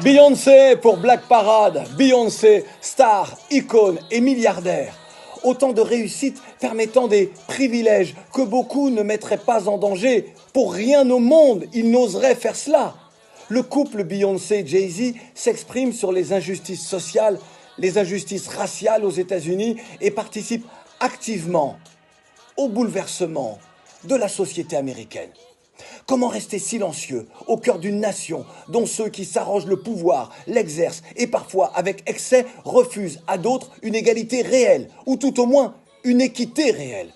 Beyoncé pour Black Parade, Beyoncé, star, icône et milliardaire. Autant de réussites permettant des privilèges que beaucoup ne mettraient pas en danger. Pour rien au monde, ils n'oseraient faire cela. Le couple Beyoncé-Jay-Z s'exprime sur les injustices sociales, les injustices raciales aux États-Unis et participe activement au bouleversement de la société américaine. Comment rester silencieux au cœur d'une nation dont ceux qui s'arrogent le pouvoir, l'exercent et parfois avec excès refusent à d'autres une égalité réelle ou tout au moins une équité réelle?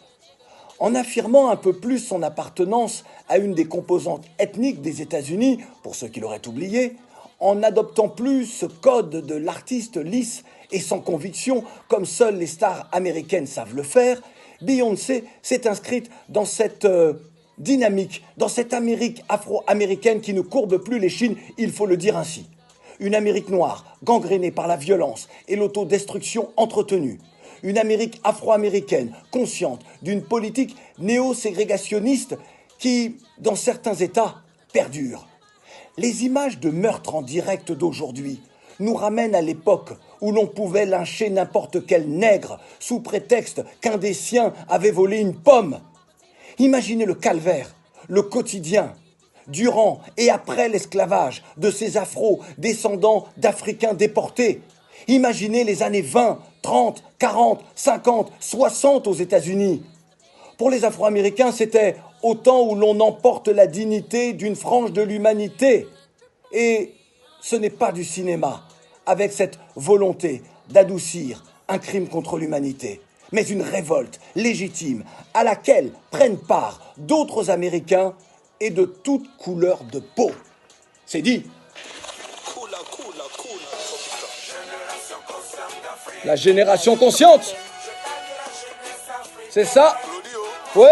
En affirmant un peu plus son appartenance à une des composantes ethniques des États-Unis, pour ceux qui l'auraient oublié, en n'adoptant plus ce code de l'artiste lisse et sans conviction, comme seules les stars américaines savent le faire, Beyoncé s'est inscrite dans cette dynamique, dans cette Amérique afro-américaine qui ne courbe plus les chines, il faut le dire ainsi. Une Amérique noire, gangrénée par la violence et l'autodestruction entretenue. Une Amérique afro-américaine, consciente d'une politique néo-ségrégationniste qui, dans certains États, perdure. Les images de meurtres en direct d'aujourd'hui nous ramènent à l'époque où l'on pouvait lyncher n'importe quel nègre sous prétexte qu'un des siens avait volé une pomme. Imaginez le calvaire, le quotidien, durant et après l'esclavage de ces afro-descendants d'Africains déportés. Imaginez les années 20, 30, 40, 50, 60 aux États-Unis. Pour les Afro-Américains, c'était au temps où l'on emporte la dignité d'une frange de l'humanité. Et ce n'est pas du cinéma, avec cette volonté d'adoucir un crime contre l'humanité, mais une révolte légitime à laquelle prennent part d'autres Américains et de toute couleur de peau. C'est dit. La génération consciente. C'est ça. Ouais.